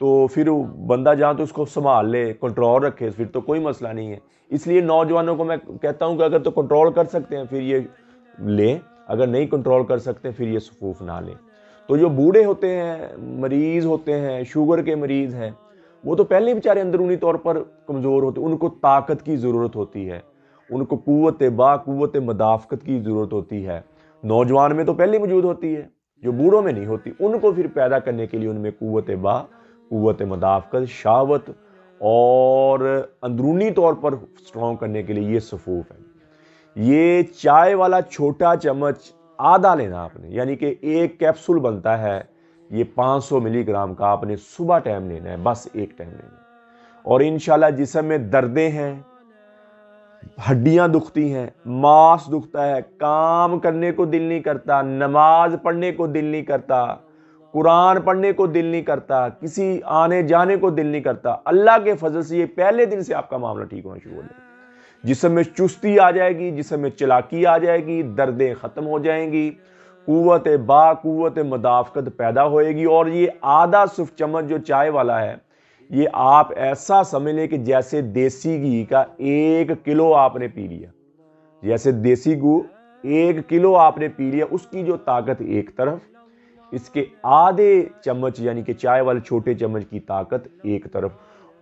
تو پھر بندہ جہاں تو اس کو سنبھال لے، کنٹرول رکھے، پھر تو کوئی مسئلہ نہیں ہے۔ اس لیے نوجوانوں کو میں کہتا ہوں کہ اگر تو کنٹرول کر سکتے ہیں پھر یہ لیں، اگر نہیں کنٹرول کر سکتے پھر یہ صفوف نہ لیں۔ تو جو بوڑھے ہوتے ہیں، مریض ہوتے ہیں، شوگر کے مریض ہیں، وہ تو پہلے بیچارے اندرونی طور پر کمزور ہوتے ہیں، ان کو طاقت کی ضرورت ہوتی ہے، ان کو قوت مدافعت کی ضرورت ہوتی ہے۔ نوجوان میں تو پہلے موجود ہوتی ہے، جو بوڑھوں میں نہیں ہوتی، ان کو پھر پیدا کرنے کے لیے ان میں قوت مدافعت، شہوت اور اندرونی طور پر سٹرونگ کرنے کے لیے یہ صفوف ہے۔ یہ چائے والا چھوٹا چمچ آدھا لینا آپ نے، یعنی کہ ایک کیپسول بنتا ہے یہ 500 ملی گرام کا، آپ نے صبح ٹائم لینا ہے، بس ایک ٹائم لینا ہے۔ اور انشاءاللہ جسم میں دردیں ہیں، ہڈیاں دکھتی ہیں، ماس دکھتا ہے، کام کرنے کو دل نہیں کرتا، نماز پڑھنے کو دل نہیں کرتا، قرآن پڑھنے کو دل نہیں کرتا، کسی آنے جانے کو دل نہیں کرتا، اللہ کے فضل سے یہ پہلے دن سے آپ کا معاملہ ٹھیک ہونا شروع ہو جائے گا۔ جسم میں چستی آ جائے گی، جسم میں چلاکی آ جائے گی، دردیں ختم ہو جائیں گی، قوت مدافعت پیدا ہوئے گی۔ اور یہ آدھا صرف چمچ جو چائے والا ہے، یہ آپ ایسا سمجھ لیں کہ جیسے دیسی گھی کا 1 کلو آپ نے پی لیا، جیسے دیسی گھی 1 کلو آپ نے پی لیا، اس کی جو طاقت ایک طرف، اس کے آدھے چمچ یعنی کہ چائے والے چھوٹے چمچ کی طاقت ایک طرف،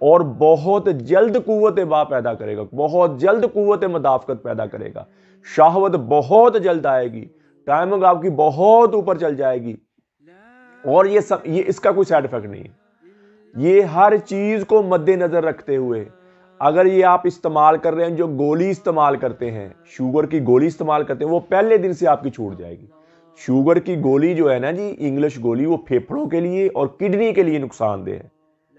اور بہت جلد قوت پیدا کرے گا، بہت جلد قوت مدافعت پیدا کرے گا، شہوت بہت جلد آئے گی، ٹائمنگ آپ کی بہت اوپر چل جائے گی۔ اور یہ اس کا کوئی سائیڈ افیکٹ نہیں ہے۔ یہ ہر چیز کو مد نظر رکھتے ہوئے اگر یہ آپ استعمال کر رہے ہیں، جو گولی استعمال کرتے ہیں، شوگر کی گولی استعمال کرتے ہیں، وہ پہلے دن سے آپ کی چھوٹ جائے گی۔ شوگر کی گولی جو ہے نا جی، انگلش گولی، وہ پھیپھڑوں کے لیے اور کڈنی کے لیے نقصان دہ ہے،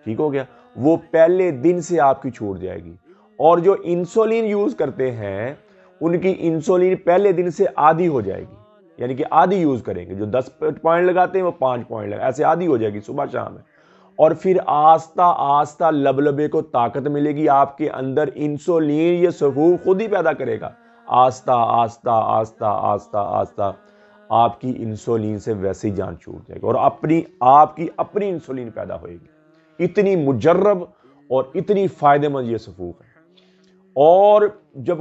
ٹھیک ہو گیا، وہ پہلے دن سے آپ کی چھوٹ جائے گی۔ اور جو انسولین یوز کرتے ہیں، ان کی انسولین پہلے دن سے آدھی ہو جائے گی، یعنی کہ آدھی یوز کریں گے، جو 10 پوائنٹ لگاتے ہیں وہ 5 پوائنٹ لگا، ایسے آدھی ہو جائے گی صبح شام ہے۔ اور پھر آہستہ آہستہ لبلبے کو طاقت ملے گی، آپ کے اندر انسولین یہ صفوف خود ہی پیدا کرے گا، آہستہ آہستہ آہستہ آہستہ آہستہ آپ کی انسولین سے ویسے ہی جان چھوٹ جائے گی، اور آپ کی اپنی انسولین پیدا ہوئے گی۔ اتنی مجرب اور اتنی فائدہ مند یہ صفوف ہے۔ اور جب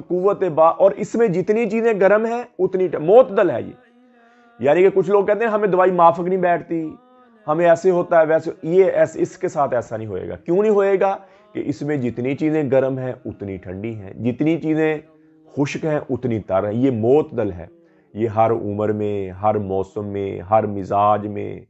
اور اس میں جتنی چیزیں گرم ہیں اتنی معتدل ہے یہ، یعنی کہ کچھ لوگ کہتے ہیں ہمیں دوائی مافک نہیں بیٹھتی، ہمیں ایسے ہوتا ہے ویسے، اس کے ساتھ ایسا نہیں ہوئے گا۔ کیوں نہیں ہوئے گا؟ کہ اس میں جتنی چیزیں گرم ہیں اتنی ٹھنڈی ہیں، جتنی چیزیں خشک ہیں اتنی تر ہیں۔ یہ معتدل ہے، یہ ہر عمر میں، ہر موسم میں، ہر مزاج میں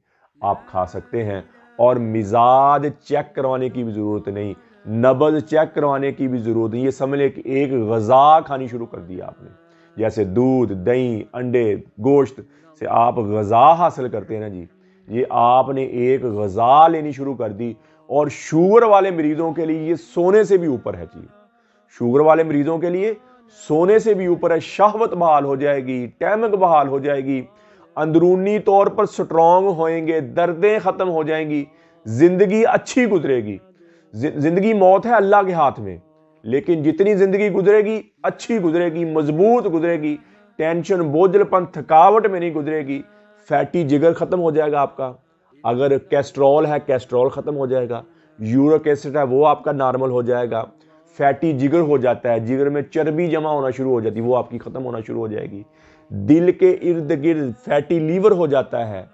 آپ کھا سکتے ہیں۔ اور مزاج چیک کروانے کی بھی ضرورت نہیں، نبض چیک کروانے کی بھی ضرورت نہیں۔ یہ سمجھ لیں کہ ایک غذا کھانی شروع کر دی آپ نے، جیسے دودھ، دہی، انڈے، گوشت سے آپ غذا حاصل کرتے ہیں نا جی، یہ آپ نے ایک غذا لینی شروع کر دی۔ اور شوگر والے مریضوں کے لیے یہ سونے سے بھی اوپر ہے چیز، شوگر والے مریضوں کے لیے سونے سے بھی اوپر ہے۔ شہوت بحال ہو جائے گی، ٹائمنگ بحال ہو جائے گی، اندرونی طور پر سٹرونگ ہوئیں گے، دردیں ختم ہو جائیں گی، زندگی اچھی گزرے گی۔ زندگی موت ہے اللہ کے ہاتھ میں، لیکن جتنی زندگی گزرے گی اچھی گزرے گی، مضبوط گزرے گی، ٹینشن، بوجھل پن، تھکاوٹ میں نہیں گزرے گی۔ فیٹی جگر ختم ہو جائے گا آپ کا، اگر کیسٹرول ہے کیسٹرول ختم ہو جائے گا، یورک ایسڈ ہے وہ آپ کا نارمل ہو جائے گا، فیٹی جگر ہو جاتا ہے، جگر میں چربی جمع ہونا شروع ہو جاتی ہے وہ آپ کی ختم ہونا شروع ہو جائے گی۔ دل کے ارد گرد فیٹی لیور ہو جاتا ہے،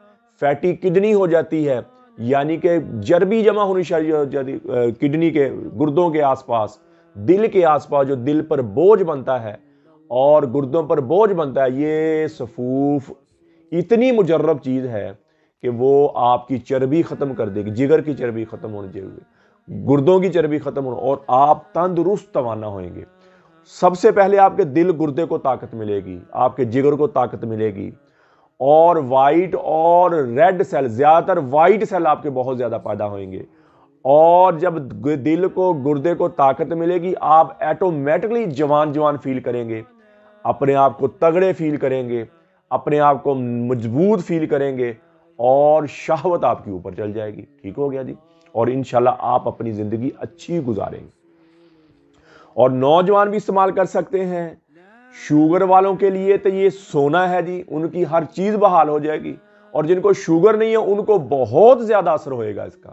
فیٹی کڈنی ہو جاتی ہے، یعنی کہ چربی جمع ہونی شروع ہو جاتی ہے کڈنی کے گردوں کے آس پاس، دل کے آس پاس، جو دل پر بوجھ بنتا ہے اور گردوں پر بوجھ بنتا ہے۔ یہ صفوف اتنی مجرب چیز ہے کہ وہ آپ کی چربی ختم کر دے گی، جگر کی چربی ختم ہونی چاہیے، گردوں کی چربی ختم ہونا، اور آپ تندرست توانا ہوئیں گے۔ سب سے پہلے آپ کے دل گردے کو طاقت ملے گی، آپ کے جگر کو طاقت ملے گی، اور وائٹ اور ریڈ سیل، زیادہ تر وائٹ سیل آپ کے بہت زیادہ پیدا ہوئیں گے۔ اور جب دل کو، گردے کو طاقت ملے گی، آپ ایٹومیٹکلی جوان فیل کریں گے، اپنے آپ کو تگڑے فیل کریں گے، اپنے آپ کو مضبوط فیل کریں گے، اور شہوت آپ کی اوپر چل جائے گی۔ ٹھیک ہو گیا جی؟ اور انشاءاللہ آپ اپنی زندگی اچھی گزاریں گے۔ اور نوجوان بھی استعمال کر سکتے ہیں۔ شوگر والوں کے لیے تو یہ سونا ہے جی، ان کی ہر چیز بحال ہو جائے گی، اور جن کو شوگر نہیں ہے ان کو بہت زیادہ اثر ہوئے گا اس کا۔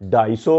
250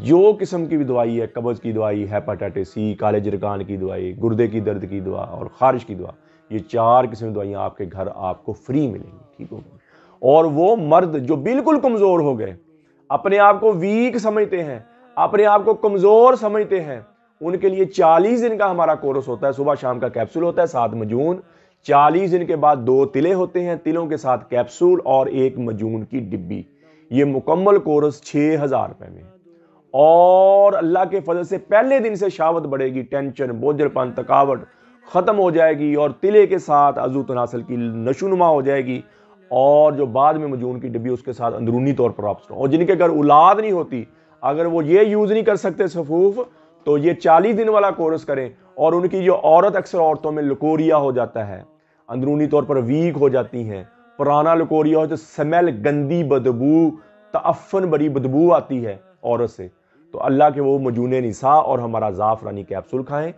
جو قسم کی بھی دوائی ہے، قبض کی دوائی، ہیپاٹائٹس سی، کالے جرگان کی دوائی، گردے کی درد کی دوا اور خارش کی دوا، یہ 4 قسم کی دوائیاں آپ کے گھر آپ کو فری ملیں گی، ٹھیک ہوگی۔ اور وہ مرد جو بالکل کمزور ہو گئے، اپنے آپ کو ویک سمجھتے ہیں، اپنے آپ کو کمزور سمجھتے ہیں، ان کے لیے 40 دن کا ہمارا کورس ہوتا ہے، صبح شام کا کیپسول ہوتا ہے، 7 مجون، 40 دن کے بعد 2 تلے ہوتے ہیں، تلوں کے ساتھ کیپسول اور 1 مجون کی ڈبی۔ یہ مکمل کورس 6000 روپے میں، اور اللہ کے فضل سے پہلے دن سے شہوت بڑھے گی، ٹینشن، بوجھل پن، تھکاوٹ ختم ہو جائے گی، اور تلے کے ساتھ عضو تناسل کی نشوونما ہو جائے گی، اور جو بعد میں مجون کی ڈبی اس کے ساتھ اندرونی طور پر آپ، اور جن کے گھر اولاد نہیں ہوتی، اگر وہ یہ یوز نہیں کر سکتے صفوف، تو یہ 40 دن والا کورس کریں۔ اور ان کی جو اکثر عورتوں میں لکوریا ہو جاتا ہے، اندرونی طور پر ویک ہو جاتی ہیں، پرانا لکوریا ہو تو سمیل، گندی بدبو، تعفن بڑی بدبو آتی ہے عورت سے، تو اللہ کے وہ مجون نساء اور ہمارا زعفرانی کیپسول کھائیں،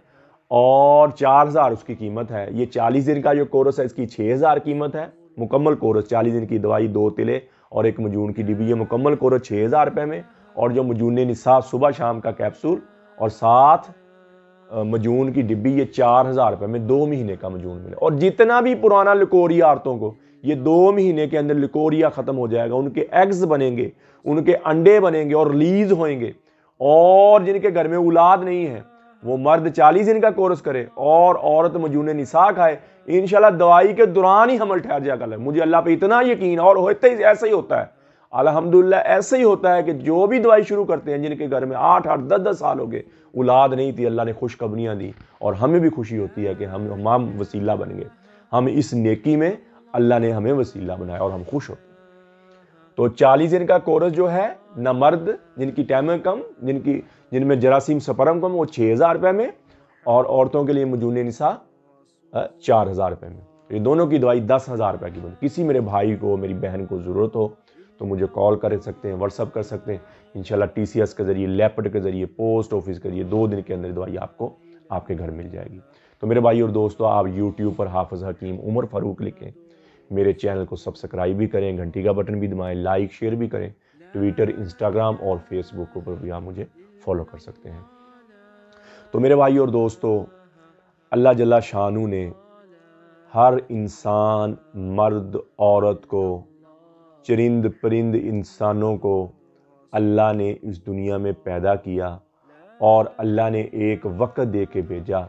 اور 4000 اس کی قیمت ہے۔ یہ 40 دن کا جو کورس ہے اس کی 6000 قیمت ہے، مکمل کورس 40 دن کی دوائی، 2 تلے اور 1 مجون کی ڈبی، یہ مکمل کورس 6000 روپے میں، اور جو مجون نساء صبح شام کا کیپسول اور 7 مجون کی ڈبی، یہ 4000 روپے میں 2 مہینے کا مجون ملے۔ اور جتنا بھی پرانا لکوریا عورتوں کو، یہ 2 مہینے کے اندر لکوریا ختم ہو جائے گا، ان کے ایگز بنیں گے، ان کے انڈے بنیں گے اور ریلیز ہوئیں گے۔ اور جن کے گھر میں اولاد نہیں ہے وہ مرد 40 دن کا کورس کرے اور عورت مجون نساء کھائے، انشاءاللہ دوائی کے دوران ہی حمل ٹھہر جائے گا۔ مجھے اللہ پہ اتنا یقین، اور ہوتا ہی ایسا ہی ہوتا ہے، الحمدللہ ایسا ہی ہوتا ہے کہ جو بھی دوائی شروع کرتے ہیں، جن کے گھر میں 8 10 سال ہو گئے اولاد نہیں تھی، اللہ نے خوشخبریاں دی، اور ہمیں بھی خوشی ہوتی ہے کہ ہم وسیلہ بن گئے، ہم اس نیکی میں اللہ نے ہمیں وسیلہ بنایا اور ہم خوش ہوتے ہیں۔ تو 40 دن کا کورس جو ہے، نہ مرد جن کی ٹائمیں کم، جن میں جراثیم سپرم کم، وہ 6000 روپے میں، اور عورتوں کے لیے مجون نساء 4000 روپے میں۔ یہ دونوں کی دوائی 10,000 روپے کی بنتی۔ کسی میرے بھائی کو، میری بہن کو ضرورت ہو تو مجھے کال کر سکتے ہیں، واٹس ایپ کر سکتے ہیں، انشاءاللہ TCS کے ذریعے، لیپڈ کے ذریعے، پوسٹ آفس کے ذریعے 2 دن کے اندر دوائی آپ کو آپ کے گھر مل جائے گی۔ تو میرے بھائی اور دوستو، آپ YouTube پر حافظ حکیم عمر فاروق لکھیں، میرے چینل کو سبسکرائب بھی کریں، گھنٹی کا بٹن بھی دبائیں، لائک شیئر بھی کریں، ٹویٹر، انسٹاگرام اور فیس بک پر بھی آپ مجھے فالو کر سکتے ہیں۔ تو میرے بھائی اور دوستو، اللہ جل شانہ نے ہر انسان، مرد، عورت کو، چرند پرند انسانوں کو اللہ نے اس دنیا میں پیدا کیا، اور اللہ نے ایک وقت دے کے بھیجا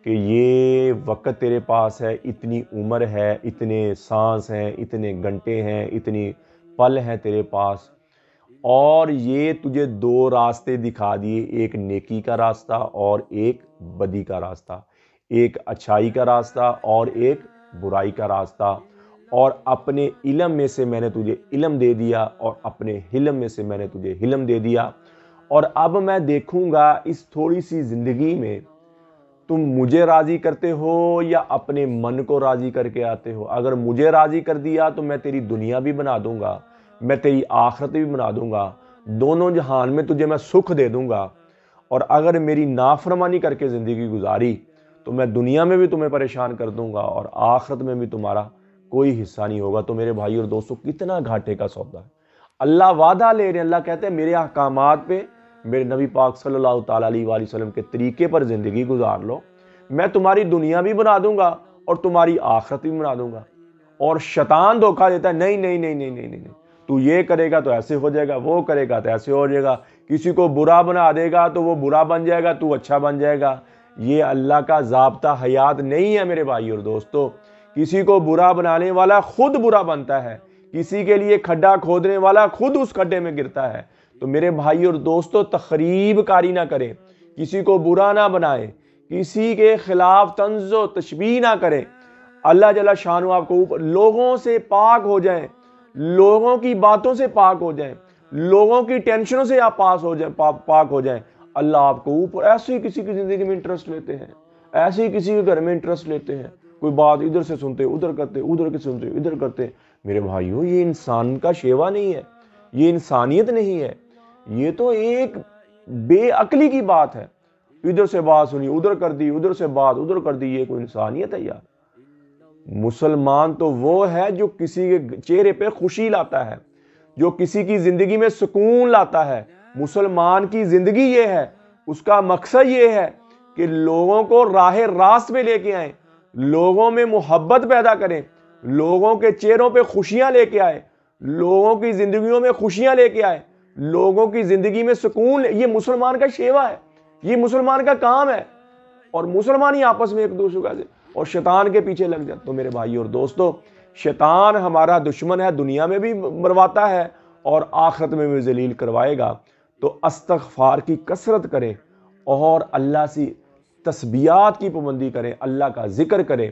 کہ یہ وقت تیرے پاس ہے، اتنی عمر ہے، اتنے سانس ہیں، اتنے گھنٹے ہیں، اتنی پل ہیں تیرے پاس، اور یہ تجھے 2 راستے دکھا دیے، ایک نیکی کا راستہ اور ایک بدی کا راستہ، ایک اچھائی کا راستہ اور ایک برائی کا راستہ، اور اپنے علم میں سے میں نے تجھے علم دے دیا، اور اپنے حلم میں سے میں نے تجھے حلم دے دیا، اور اب میں دیکھوں گا اس تھوڑی سی زندگی میں تم مجھے راضی کرتے ہو یا اپنے من کو راضی کر کے آتے ہو۔ اگر مجھے راضی کر دیا تو میں تیری دنیا بھی بنا دوں گا، میں تیری آخرت بھی بنا دوں گا، دونوں جہان میں تجھے میں سکھ دے دوں گا، اور اگر میری نافرمانی کر کے زندگی گزاری تو میں دنیا میں بھی تمہیں پریشان کر دوں گا، اور آخرت میں بھی تمہارا کوئی حصہ نہیں ہوگا۔ تو میرے بھائی اور دوستو، کتنا گھاٹے کا سودا ہے۔ اللہ وعدہ لے رہے ہیں، اللہ کہتے ہیں میرے احکامات پہ، میرے نبی پاک صلی اللہ تعالیٰ علیہ وآلہ وسلم کے طریقے پر زندگی گزار لو، میں تمہاری دنیا بھی بنا دوں گا اور تمہاری آخرت بھی بنا دوں گا۔ اور شیطان دھوکہ دیتا ہے، نہیں نہیں نہیں نہیں نہیں نہیں، تو یہ کرے گا تو ایسے ہو جائے گا، وہ کرے گا تو ایسے ہو جائے گا، کسی کو برا بنا دے گا تو وہ برا بن جائے گا، تو اچھا بن جائے گا۔ یہ اللہ کا ضابطہ حیات نہیں ہے میرے بھائی اور دوستو۔ کسی کو برا بنانے والا خود برا بنتا ہے، کسی کے لیے کھڈا کھودنے والا خود اس کھڈے میں گرتا ہے۔ تو میرے بھائی اور دوستو، تخریب کاری نہ کریں، کسی کو برا نہ بنائیں، کسی کے خلاف طنز و تشبیہ نہ کریں۔ اللہ جل شانہ آپ کو اوپر لوگوں سے پاک ہو جائیں، لوگوں کی باتوں سے پاک ہو جائیں، لوگوں کی ٹینشنوں سے آپ پاک ہو جائیں۔ اللہ آپ کو اوپر، ایسے ہی کسی کی زندگی میں انٹرسٹ لیتے ہیں، ایسے ہی کسی کے گھر میں انٹرسٹ لیتے ہیں، کوئی بات ادھر سے سنتے ادھر کرتے، ادھر کے سنتے ادھر کرتے۔ میرے بھائیو، یہ انسان کا شیوا نہیں ہے، یہ انسانیت نہیں ہے، یہ تو ایک بے عقلی کی بات ہے۔ ادھر سے بات سنی ادھر کر دی، ادھر سے بات ادھر کر دی، یہ کوئی انسانیت ہے یار؟ مسلمان تو وہ ہے جو کسی کے چہرے پہ خوشی لاتا ہے، جو کسی کی زندگی میں سکون لاتا ہے، مسلمان کی زندگی یہ ہے، اس کا مقصد یہ ہے کہ لوگوں کو راہ راست پہ لے کے آئیں، لوگوں میں محبت پیدا کریں، لوگوں کے چہروں پہ خوشیاں لے کے آئے، لوگوں کی زندگیوں میں خوشیاں لے کے آئے، لوگوں کی زندگی میں سکون یہ مسلمان کا شیوا ہے، یہ مسلمان کا کام ہے۔ اور مسلمان ہی آپس میں ایک دوسرے کا اور شیطان کے پیچھے لگ جاتے۔ تو میرے بھائی اور دوستو، شیطان ہمارا دشمن ہے، دنیا میں بھی مرواتا ہے اور آخرت میں بھی ذلیل کروائے گا۔ تو استغفار کی کثرت کریں اور اللہ سے تسبیحات کی پابندی کریں، اللہ کا ذکر کریں۔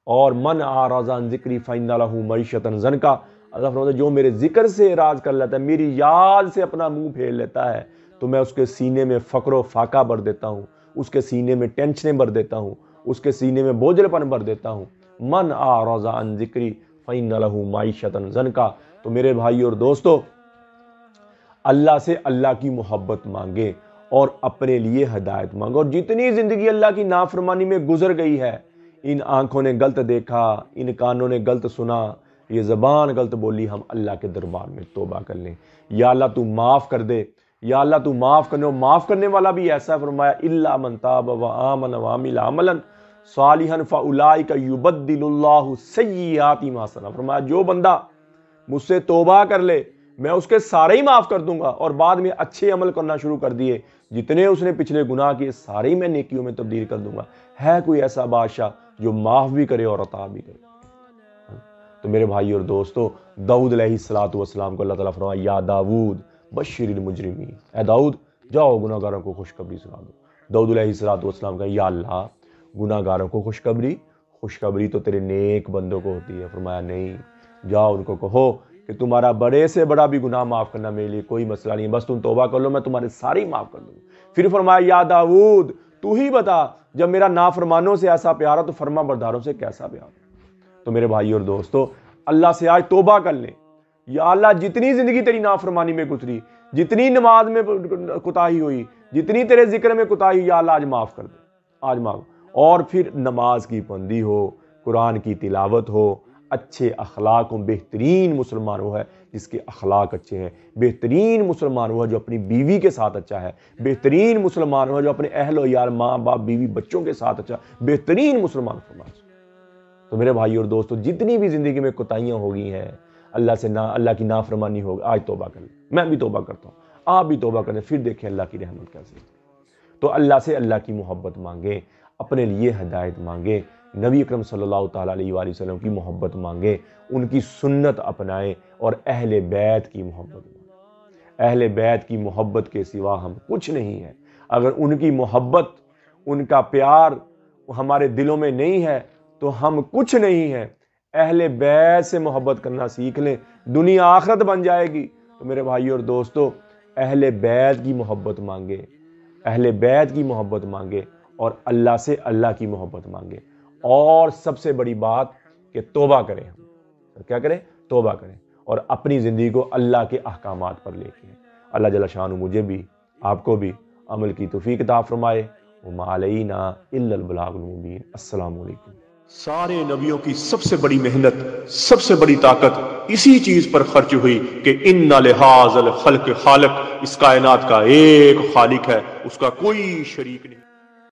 اور من اعرض عن ذکری فإن لہ معیشۃ ضنکا، اللہ فرماتا ہے جو میرے ذکر سے اعراض کر لیتا ہے، میری یاد سے اپنا منہ پھیر لیتا ہے، تو میں اس کے سینے میں فقر و فاقہ بھر دیتا ہوں، اس کے سینے میں ٹینشنیں بھر دیتا ہوں، اس کے سینے میں بوجھل پن بھر دیتا ہوں۔ من اعرض عن ذکری فإن لہ معیشۃ ضنکا۔ تو میرے بھائی اور دوستو، اللہ سے اللہ کی محبت مانگے اور اپنے لیے ہدایت مانگو۔ اور جتنی زندگی اللہ کی نافرمانی میں گزر گئی ہے، ان آنکھوں نے غلط دیکھا، ان کانوں نے غلط سنا، یہ زبان غلط بولی، ہم اللہ کے دربار میں توبہ کر لیں۔ یا اللہ تو معاف کر دے، یا اللہ تو معاف کرنے، اور معاف کرنے والا بھی ایسا فرمایا الا من تاب وآمن وعمل عملا صالحا فاولئک یبدل اللہ سیئاتہم حسنات۔ فرمایا جو بندہ مجھ سے توبہ کر لے، میں اس کے سارے ہی معاف کر دوں گا، اور بعد میں اچھے عمل کرنا شروع کر دیے، جتنے اس نے پچھلے گناہ کیے سارے ہی میں نیکیوں میں تبدیل کر دوں گا۔ ہے کوئی ایسا بادشاہ جو معاف بھی کرے اور عطا بھی کرے؟ تو میرے بھائی اور دوستو، داؤد علیہ السلام کو اللہ تعالیٰ فرمایا یا داؤد بشر المجرمین، اے داؤد جاؤ گناہگاروں کو خوشخبری سنا دو۔ داؤد علیہ السلام کہا یا اللہ گناہگاروں کو خوشخبری تو تیرے نیک بندوں کو ہوتی ہے۔ فرمایا نہیں، جاؤ ان کو کہو کہ تمہارا بڑے سے بڑا بھی گناہ معاف کرنا میرے لیے کوئی مسئلہ نہیں ہے، بس تم توبہ کر لو، میں تمہارے سارے معاف کر دوں گا۔ پھر فرمایا یا داؤد تو ہی بتا، جب میرا نافرمانوں سے ایسا پیار ہے تو فرما برداروں سے کیسا پیار ہے؟ تو میرے بھائی اور دوستو، اللہ سے آج توبہ کر لیں۔ یا اللہ جتنی زندگی تیری نافرمانی میں گزری، جتنی نماز میں کوتاہی ہوئی، جتنی تیرے ذکر میں کوتاہی، یا اللہ آج معاف کر دے، آج معاف۔ اور پھر نماز کی پابندی ہو، قرآن کی تلاوت ہو، اچھے اخلاق ہوں۔ بہترین مسلمان وہ ہے جس کے اخلاق اچھے ہیں، بہترین مسلمان وہ ہے جو اپنی بیوی کے ساتھ اچھا ہے، بہترین مسلمان وہ ہے جو اپنے اہل و یار، ماں باپ، بیوی، بچوں کے ساتھ اچھا ہے، بہترین مسلمان فرمان۔ تو میرے بھائی اور دوستو، جتنی بھی زندگی میں کوتاہیاں ہو گئی ہیں، اللہ کی نافرمانی ہوگی، آج توبہ کر لیں۔ میں بھی توبہ کرتا ہوں، آپ بھی توبہ کریں، پھر دیکھیں اللہ کی رحمت کیسے۔ تو اللہ سے اللہ کی محبت مانگیں، اپنے لیے ہدایت مانگیں، نبی اکرم صلی اللہ تعالیٰ علیہ وآلہ وسلم کی محبت مانگیں، ان کی سنت اپنائیں، اور اہل بیت کی محبت مانگیں۔ اہل بیت کی محبت کے سوا ہم کچھ نہیں ہیں۔ اگر ان کی محبت، ان کا پیار ہمارے دلوں میں نہیں ہے تو ہم کچھ نہیں ہیں۔ اہل بیت سے محبت کرنا سیکھ لیں، دنیا آخرت بن جائے گی۔ تو میرے بھائی اور دوستو، اہل بیت کی محبت مانگے، اہل بیت کی محبت مانگے، اور اللہ سے اللہ کی محبت مانگے۔ اور سب سے بڑی بات کہ توبہ کریں، ہم کیا کریں؟ توبہ کریں، اور اپنی زندگی کو اللہ کے احکامات پر لے کے اللہ جل شانہ مجھے بھی آپ کو بھی عمل کی توفیق عطا فرمائے۔ وما علینا الا البلاغ المبین۔ السلام علیکم۔ سارے نبیوں کی سب سے بڑی محنت، سب سے بڑی طاقت اسی چیز پر خرچ ہوئی کہ ان لہٰذا الخلق خالق، اس کائنات کا ایک خالق ہے، اس کا کوئی شریک نہیں۔